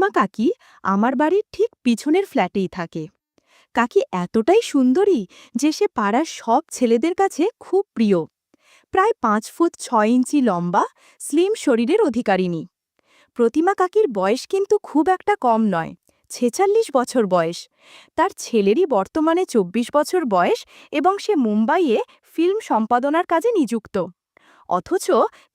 মা কাকি আমার বাড়ির ঠিক পিছনের ফ্ল্যাটেই থাকে। কাকি এতটাই সুন্দরী যে সে পাড়ার সব ছেলেদের কাছে খুব প্রিয়। প্রায় ৫ ফুট ৬ ইঞ্চি লম্বা, স্লিম শরীরের অধিকারিণী। প্রতিমা কাকির বয়স কিন্তু খুব একটা কম নয়, ৪৬ বছর বয়স। তার ছেলেরই বর্তমানে ২৪ বছর বয়স এবং সে মুম্বাইয়ে ফিল্ম সম্পাদনার কাজে নিযুক্ত। অথচ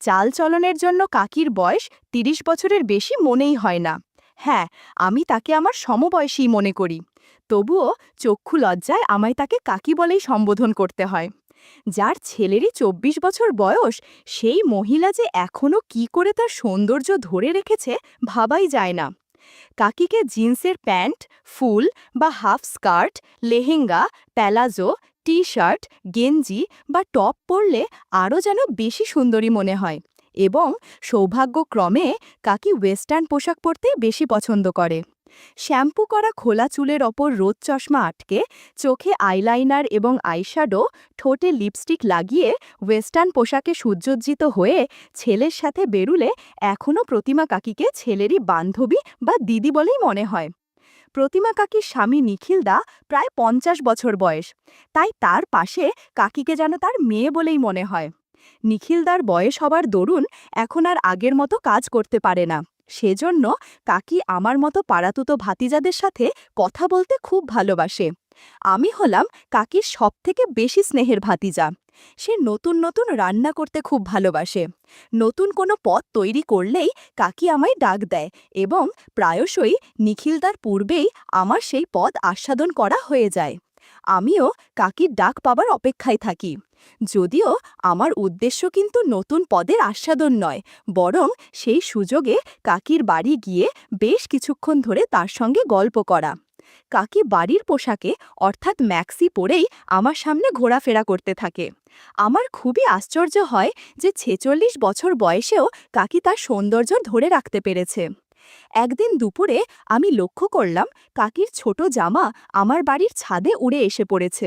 চালচলনের জন্য কাকির বয়স ৩০ বছরের বেশি মনেই হয় না। হ্যাঁ, আমি তাকে আমার সমবয়সী মনে করি। তবুও চক্ষু লজ্জায় আমায় তাকে কাকি বলেই সম্বোধন করতে হয়। যার ছেলেরই ২৪ বছর বয়স, সেই মহিলা যে এখনও কি করে তার সৌন্দর্য ধরে রেখেছে ভাবাই যায় না। কাকিকে জিন্সের প্যান্ট, ফুল বা half skirt, lehenga, palazzo, T shirt, গেঞ্জি বা টপ পরলে আরও যেন বেশি সুন্দরী মনে হয়। এবং সৌভাগ্যক্রমে কাকি ওয়েস্টার্ন পোশাক পরতেই বেশি পছন্দ করে। শ্যাম্পু করা খোলা চুলের ওপর রোদ চশমা আটকে, চোখে আইলাইনার এবং আইশ্যাডো, ঠোঁটে লিপস্টিক লাগিয়ে ওয়েস্টার্ন পোশাকে সুজ্জজ্জিত হয়ে ছেলের সাথে বেরুলে এখনও প্রতিমা কাকিকে ছেলেরই বান্ধবী বা দিদি বলেই মনে হয়। প্রতিমা কাকির স্বামী নিখিলদা প্রায় ৫০ বছর বয়স, তাই তার পাশে কাকিকে যেন তার মেয়ে বলেই মনে হয়। নিখিলদার বয়স হবার দরুন এখন আর আগের মতো কাজ করতে পারে না। সেজন্য কাকি আমার মতো পাড়াতুতো ভাতিজাদের সাথে কথা বলতে খুব ভালোবাসে। আমি হলাম কাকির সবথেকে বেশি স্নেহের ভাতিজা। সে নতুন নতুন রান্না করতে খুব ভালোবাসে। নতুন কোনো পদ তৈরি করলেই কাকি আমায় ডাক দেয় এবং প্রায়শই নিখিলদার পূর্বেই আমার সেই পদ আস্বাদন করা হয়ে যায়। আমিও কাকির ডাক পাবার অপেক্ষায় থাকি। যদিও আমার উদ্দেশ্য কিন্তু নতুন পদের আস্বাদন নয়, বরং সেই সুযোগে কাকির বাড়ি গিয়ে বেশ কিছুক্ষণ ধরে তার সঙ্গে গল্প করা। কাকি বাড়ির পোশাকে অর্থাৎ ম্যাক্সি পরেই আমার সামনে ঘোরাফেরা করতে থাকে। আমার খুবই আশ্চর্য হয় যে ৪৬ বছর বয়সেও কাকি তার সৌন্দর্য ধরে রাখতে পেরেছে। একদিন দুপুরে আমি লক্ষ্য করলাম কাকির ছোট জামা আমার বাড়ির ছাদে উড়ে এসে পড়েছে।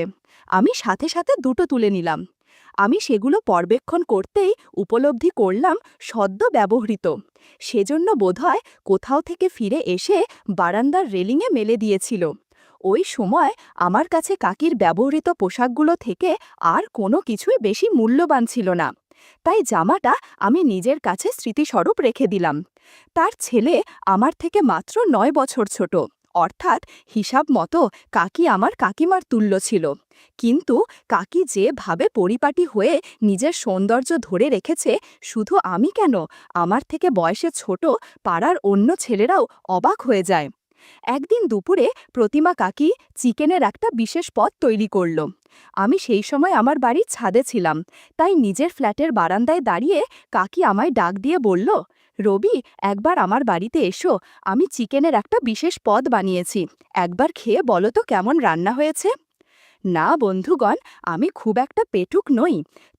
আমি সাথে সাথে দুটো তুলে নিলাম। আমি সেগুলো পর্যবেক্ষণ করতেই উপলব্ধি করলাম সদ্য ব্যবহৃত। সেজন্য বোধহয় কোথাও থেকে ফিরে এসে বারান্দার রেলিংয়ে মেলে দিয়েছিল। ওই সময় আমার কাছে কাকির ব্যবহৃত পোশাকগুলো থেকে আর কোনো কিছুই বেশি মূল্যবান ছিল না। তাই জামাটা আমি নিজের কাছে স্মৃতিস্বরূপ রেখে দিলাম। তার ছেলে আমার থেকে মাত্র ৯ বছর ছোট, অর্থাৎ হিসাব মতো কাকি আমার কাকিমার তুল্য ছিল। কিন্তু কাকি যেভাবে পরিপাটি হয়ে নিজের সৌন্দর্য ধরে রেখেছে, শুধু আমি কেন, আমার থেকে বয়সে ছোট পাড়ার অন্য ছেলেরাও অবাক হয়ে যায়। একদিন দুপুরে প্রতিমা কাকি চিকেনের একটা বিশেষ পদ তৈরি করল। আমি সেই সময় আমার বাড়ির ছাদে ছিলাম, তাই নিজের ফ্ল্যাটের বারান্দায় দাঁড়িয়ে কাকি আমায় ডাক দিয়ে বলল, রবি, একবার আমার বাড়িতে এসো, আমি চিকেনের একটা বিশেষ পদ বানিয়েছি, একবার খেয়ে বলো তো কেমন রান্না হয়েছে। না বন্ধুগণ, আমি খুব একটা পেটুক নই,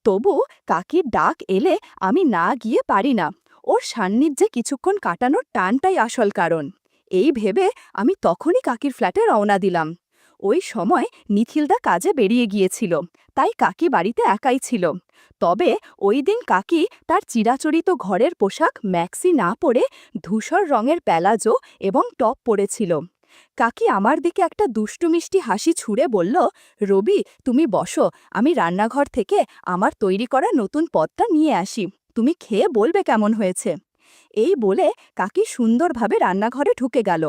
তবু কাকির ডাক এলে আমি না গিয়ে পারি না। ওর সান্নিধ্যে কিছুক্ষণ কাটানোর টানটাই আসল কারণ। এই ভেবে আমি তখনই কাকির ফ্ল্যাটে রওনা দিলাম। ওই সময় নিখিলদা কাজে বেরিয়ে গিয়েছিল, তাই কাকি বাড়িতে একাই ছিল। তবে ওই দিন কাকি তার চিরাচরিত ঘরের পোশাক ম্যাক্সি না পরে ধূসর রঙের প্যালাজো এবং টপ পরেছিল। কাকি আমার দিকে একটা দুষ্টু মিষ্টি হাসি ছুঁড়ে বলল, রবি, তুমি বসো, আমি রান্নাঘর থেকে আমার তৈরি করা নতুন পদটা নিয়ে আসি, তুমি খেয়ে বলবে কেমন হয়েছে। এই বলে কাকি সুন্দরভাবে রান্নাঘরে ঢুকে গেল।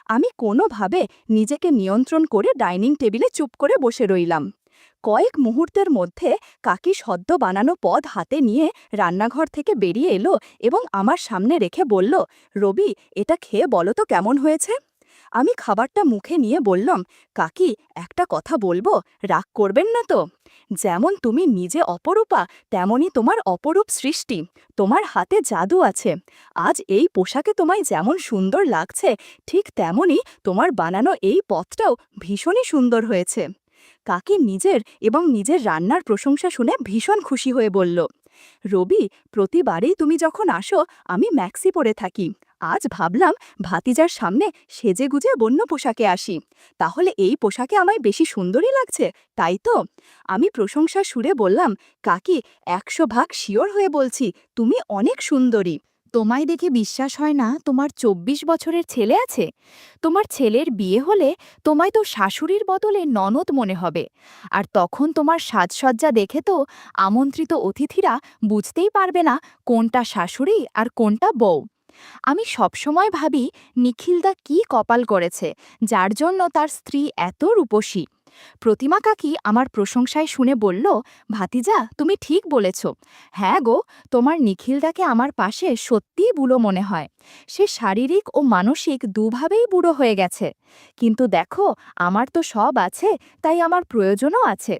আমি কোনোভাবে নিজেকে নিয়ন্ত্রণ করে ডাইনিং টেবিলে চুপ করে বসে রইলাম। কয়েক মুহূর্তের মধ্যে কাকি সদ্য বানানো পদ হাতে নিয়ে রান্নাঘর থেকে বেরিয়ে এলো এবং আমার সামনে রেখে বলল, রবি, এটা খেয়ে বলো তো কেমন হয়েছে। আমি খাবারটা মুখে নিয়ে বললাম, কাকি, একটা কথা বলবো, রাগ করবেন না তো। যেমন তুমি নিজে অপরূপা, তেমনই তোমার অপরূপ সৃষ্টি, তোমার হাতে জাদু আছে। আজ এই পোশাকে তোমায় যেমন সুন্দর লাগছে, ঠিক তেমনই তোমার বানানো এই পথটাও ভীষণই সুন্দর হয়েছে। কাকি নিজের এবং নিজের রান্নার প্রশংসা শুনে ভীষণ খুশি হয়ে বলল, রবি, প্রতিবারেই তুমি যখন আসো আমি ম্যাক্সি পরে থাকি, আজ ভাবলাম ভাতিজার সামনে সেজেগুজে বন্য পোশাকে আসি, তাহলে এই পোশাকে আমায় বেশি সুন্দরই লাগছে, তাই তো। আমি প্রশংসার সুরে বললাম, কাকি, ১০০ ভাগ শিওর হয়ে বলছি, তুমি অনেক সুন্দরী, তোমায় দেখে বিশ্বাস হয় না তোমার ২৪ বছরের ছেলে আছে। তোমার ছেলের বিয়ে হলে তোমায় তো শাশুড়ির বদলে ননদ মনে হবে। আর তখন তোমার সাজসজ্জা দেখে তো আমন্ত্রিত অতিথিরা বুঝতেই পারবে না কোনটা শাশুড়ি আর কোনটা বউ। আমি সবসময় ভাবি নিখিলদা কি কপাল করেছে, যার জন্য তার স্ত্রী এত রূপসী। প্রতিমা কাকি আমার প্রশংসায় শুনে বলল, ভাতিজা তুমি ঠিক বলেছ। হ্যাঁ গো, তোমার নিখিলদাকে আমার পাশে সত্যিই বুড়ো মনে হয়। সে শারীরিক ও মানসিক দুভাবেই বুড়ো হয়ে গেছে। কিন্তু দেখো, আমার তো সব আছে, তাই আমার প্রয়োজনও আছে।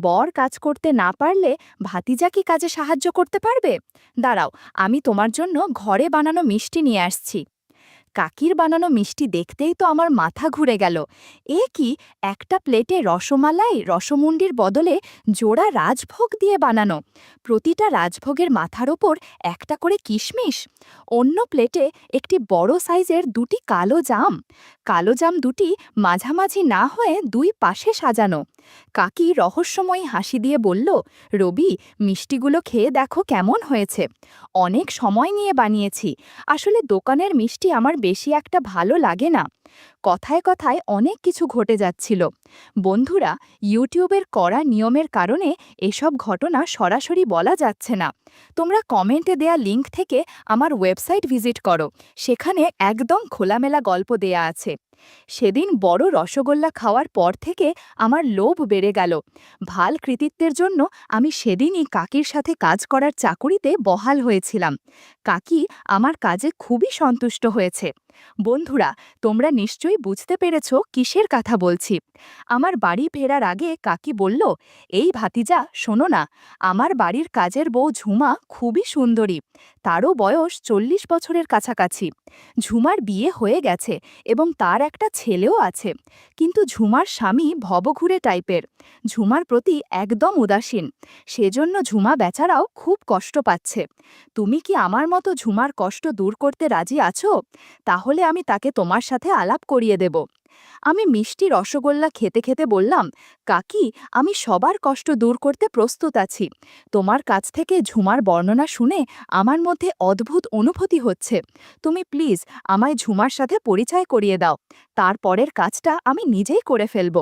বর কাজ করতে না পারলে ভাতিজা কি কাজে সাহায্য করতে পারবে? দাঁড়াও, আমি তোমার জন্য ঘরে বানানো মিষ্টি নিয়ে আসছি। কাকির বানানো মিষ্টি দেখতেই তো আমার মাথা ঘুরে গেল। এ কি, একটা প্লেটে রসমালাই রসমুন্ডির বদলে জোড়া রাজভোগ দিয়ে বানানো, প্রতিটা রাজভোগের মাথার ওপর একটা করে কিশমিশ। অন্য প্লেটে একটি বড় সাইজের দুটি কালো জাম দুটি মাঝামাঝি না হয়ে দুই পাশে সাজানো। কাকি রহস্যময়ী হাসি দিয়ে বলল, রবি, মিষ্টিগুলো খেয়ে দেখো কেমন হয়েছে। অনেক সময় নিয়ে বানিয়েছি, আসলে দোকানের মিষ্টি আমার বেশি একটা ভালো লাগে না। কথায় কথায় অনেক কিছু ঘটে যাচ্ছিল। বন্ধুরা, ইউটিউবের কড়া নিয়মের কারণে এসব ঘটনা সরাসরি বলা যাচ্ছে না। তোমরা কমেন্টে দেয়া লিংক থেকে আমার ওয়েবসাইট ভিজিট করো, সেখানে একদম খোলামেলা গল্প দেয়া আছে। সেদিন বড় রসগোল্লা খাওয়ার পর থেকে আমার লোভ বেড়ে গেল। ভাল কৃতিত্বের জন্য আমি সেদিনই কাকির সাথে কাজ করার চাকুরিতে বহাল হয়েছিলাম। কাকি আমার কাজে খুবই সন্তুষ্ট হয়েছে। বন্ধুরা, তোমরা নিশ্চয়ই বুঝতে পেরেছ কিসের কথা বলছি। আমার বাড়ি ফেরার আগে কাকি বলল, এই ভাতিজা শোনো না, আমার বাড়ির কাজের বউ ঝুমা খুবই সুন্দরী, তারও বয়স ৪০ বছরের কাছাকাছি। ঝুমার বিয়ে হয়ে গেছে এবং তার একটা ছেলেও আছে, কিন্তু ঝুমার স্বামী ভবঘুরে টাইপের, ঝুমার প্রতি একদম উদাসীন। সেজন্য ঝুমা বেচারাও খুব কষ্ট পাচ্ছে। তুমি কি আমার মতো ঝুমার কষ্ট দূর করতে রাজি আছো? তাহলে আমি তাকে তোমার সাথে আলাপ করিয়ে দেব। আমি মিষ্টি রসগোল্লা খেতে খেতে বললাম, কাকি, আমি সবার কষ্ট দূর করতে প্রস্তুত আছি। তোমার কাছ থেকে ঝুমার বর্ণনা শুনে আমার মধ্যে অদ্ভুত অনুভূতি হচ্ছে। তুমি প্লিজ আমায় ঝুমার সাথে পরিচয় করিয়ে দাও, তারপরের কাজটা আমি নিজেই করে ফেলব।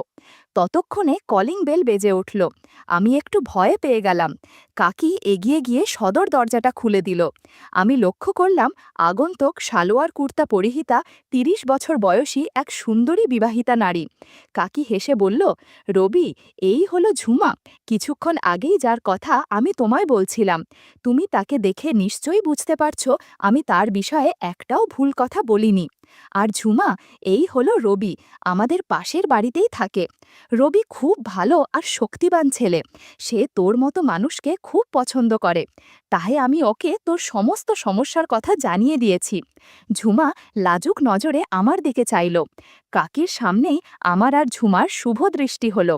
ততক্ষণে কলিং বেল বেজে উঠল। আমি একটু ভয়ে পেয়ে গেলাম। কাকি এগিয়ে গিয়ে সদর দরজাটা খুলে দিল। আমি লক্ষ্য করলাম আগন্তুক সালোয়ার কুর্তা পরিহিতা ৩০ বছর বয়সী এক সুন্দরী বিবাহিতা নারী। কাকি হেসে বলল, রবি, এই হলো ঝুমা, কিছুক্ষণ আগেই যার কথা আমি তোমায় বলছিলাম। তুমি তাকে দেখে নিশ্চয়ই বুঝতে পারছো আমি তার বিষয়ে একটাও ভুল কথা বলিনি। আর ঝুমা, এই হলো রবি, আমাদের পাশের বাড়িতেই থাকে। রবি খুব ভালো আর শক্তিবান ছেলে, সে তোর মতো মানুষকে খুব পছন্দ করে, তাই আমি ওকে তোর সমস্ত সমস্যার কথা জানিয়ে দিয়েছি। ঝুমা লাজুক নজরে আমার দিকে চাইল। কাকির সামনেই আমার আর ঝুমার শুভ দৃষ্টি হল।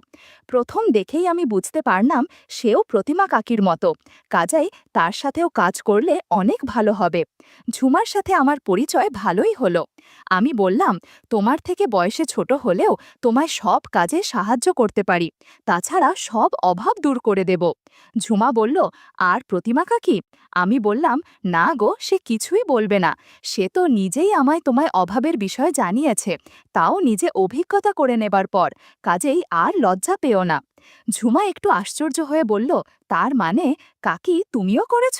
প্রথম দেখেই আমি বুঝতে পারলাম সেও প্রতিমা কাকির মতো, কাজেই তার সাথেও কাজ করলে অনেক ভালো হবে। ঝুমার সাথে আমার পরিচয় ভালোই হলো। আমি বললাম, তোমার থেকে বয়সে ছোট হলেও তোমায় সব কাজে সাহায্য করতে পারি, তাছাড়া সব অভাব দূর করে দেব। ঝুমা বলল, আর প্রতিমা কাকি? আমি বললাম, না গো, সে কিছুই বলবে না, সে তো নিজেই আমায় তোমায় অভাবের বিষয় জানিয়েছে, তাও নিজে অভিজ্ঞতা করে নেবার পর, কাজেই আর লজ্জা পেও না। ঝুমা একটু আশ্চর্য হয়ে বলল, তার মানে কাকি তুমিও করেছ?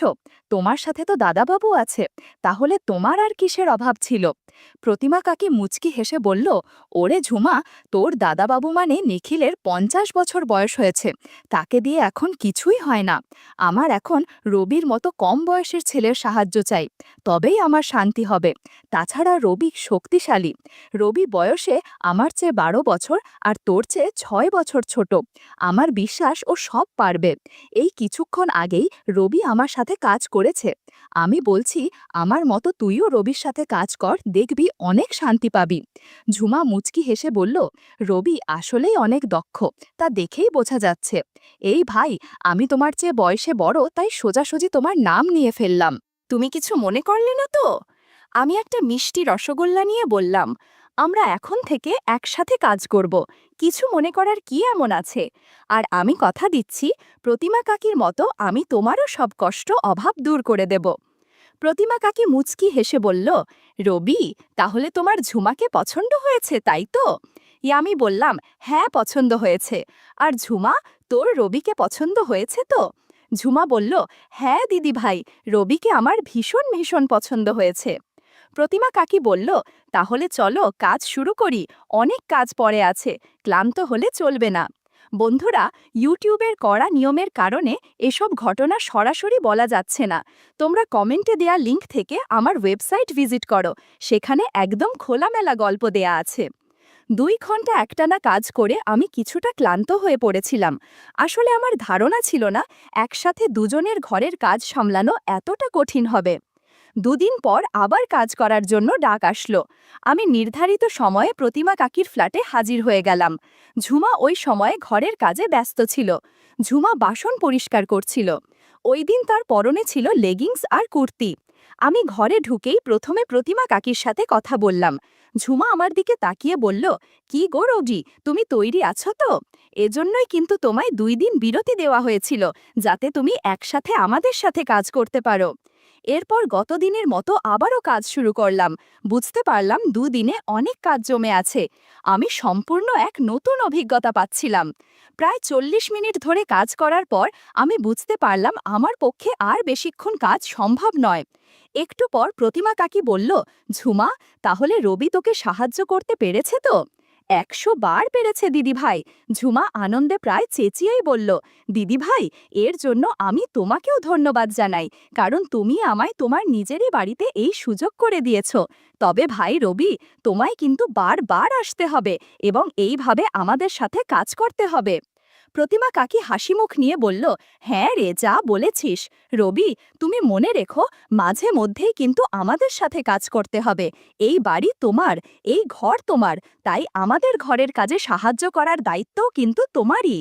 তোমার সাথে তো দাদাবাবু আছে, তাহলে তোমার আর কিসের অভাব ছিল? প্রতিমা কাকি মুচকি হেসে বলল, ওরে ঝুমা, তোর দাদাবাবু মানে নিখিলের ৫০ বছর বয়স হয়েছে, তাকে দিয়ে এখন কিছুই হয় না। আমার এখন রবির মতো কম বয়সের ছেলের সাহায্য চাই, তবেই আমার শান্তি হবে। তাছাড়া রবি শক্তিশালী, রবি বয়সে আমার চেয়ে ১২ বছর আর তোর চেয়ে ৬ বছর ছোট। আমার বিশ্বাস ও সব পারবে। এই কিছুক্ষণ আগেই রবি আমার সাথে কাজ করেছে। আমি বলছি, আমার মতো তুইও রবির সাথে কাজ কর, দেখবি অনেক শান্তি পাবি। ঝুমা মুচকি হেসে বলল, রবি আসলেই অনেক দক্ষ, তা দেখেই বোঝা যাচ্ছে। এই ভাই, আমি তোমার চেয়ে বয়সে বড়, তাই সোজাসুজি তোমার নাম নিয়ে ফেললাম। তুমি কিছু মনে করলে না তো? আমি একটা মিষ্টি রসগোল্লা নিয়ে বললাম, আমরা এখন থেকে একসাথে কাজ করব, কিছু মনে করার কি এমন আছে? আর আমি কথা দিচ্ছি, প্রতিমা কাকির মতো আমি তোমারও সব কষ্ট অভাব দূর করে দেব। প্রতিমা কাকি মুচকি হেসে বলল, রবি, তাহলে তোমার ঝুমাকে পছন্দ হয়েছে, তাই তো? আমি বললাম, হ্যাঁ, পছন্দ হয়েছে। আর ঝুমা, তোর রবিকে পছন্দ হয়েছে তো? ঝুমা বলল, হ্যাঁ দিদি ভাই, রবিকে আমার ভীষণ ভীষণ পছন্দ হয়েছে। প্রতিমা কাকি বলল, তাহলে চলো কাজ শুরু করি, অনেক কাজ পড়ে আছে, ক্লান্ত হলে চলবে না। বন্ধুরা, ইউটিউবের কড়া নিয়মের কারণে এসব ঘটনা সরাসরি বলা যাচ্ছে না। তোমরা কমেন্টে দেয়া লিংক থেকে আমার ওয়েবসাইট ভিজিট করো, সেখানে একদম খোলামেলা গল্প দেয়া আছে। 2 ঘন্টা একটানা কাজ করে আমি কিছুটা ক্লান্ত হয়ে পড়েছিলাম। আসলে আমার ধারণা ছিল না একসাথে দুজনের ঘরের কাজ সামলানো এতটা কঠিন হবে। 2 দিন পর আবার কাজ করার জন্য ডাক আসলো। আমি নির্ধারিত সময়ে প্রতিমা কাকির ফ্ল্যাটে হাজির হয়ে গেলাম। ঝুমা ওই সময়ে ঘরের কাজে ব্যস্ত ছিল। ঝুমা বাসন পরিষ্কার করছিল। ওই দিন তার পরনে ছিল লেগিংস আর কুর্তি। আমি ঘরে ঢুকেই প্রথমে প্রতিমা কাকির সাথে কথা বললাম। ঝুমা আমার দিকে তাকিয়ে বলল, কি গো রোজি, তুমি তৈরি আছো তো? এজন্যই কিন্তু তোমায় 2 দিন বিরতি দেওয়া হয়েছিল, যাতে তুমি একসাথে আমাদের সাথে কাজ করতে পারো। এরপর গত দিনের মতো আবারও কাজ শুরু করলাম। বুঝতে পারলাম 2 দিনে অনেক কাজ জমে আছে। আমি সম্পূর্ণ এক নতুন অভিজ্ঞতা পাচ্ছিলাম। প্রায় 40 মিনিট ধরে কাজ করার পর আমি বুঝতে পারলাম আমার পক্ষে আর বেশিক্ষণ কাজ সম্ভব নয়। একটু পর প্রতিমা কাকি বলল, ঝুমা, তাহলে রবি তোকে সাহায্য করতে পেরেছে তো? 100 বার পেরেছে দিদি ভাই। ঝুমা আনন্দে প্রায় চেঁচিয়েই বলল, দিদি ভাই, এর জন্য আমি তোমাকেও ধন্যবাদ জানাই, কারণ তুমি আমায় তোমার নিজেরই বাড়িতে এই সুযোগ করে দিয়েছ। তবে ভাই রবি, তোমায় কিন্তু বারবার আসতে হবে এবং এইভাবে আমাদের সাথে কাজ করতে হবে। প্রতিমা কাকি হাসিমুখ নিয়ে বলল, হ্যাঁ রে, যা বলেছিস। রবি, তুমি মনে রেখো, মাঝে মধ্যেই কিন্তু আমাদের সাথে কাজ করতে হবে। এই বাড়ি তোমার, এই ঘর তোমার, তাই আমাদের ঘরের কাজে সাহায্য করার দায়িত্বও কিন্তু তোমারই।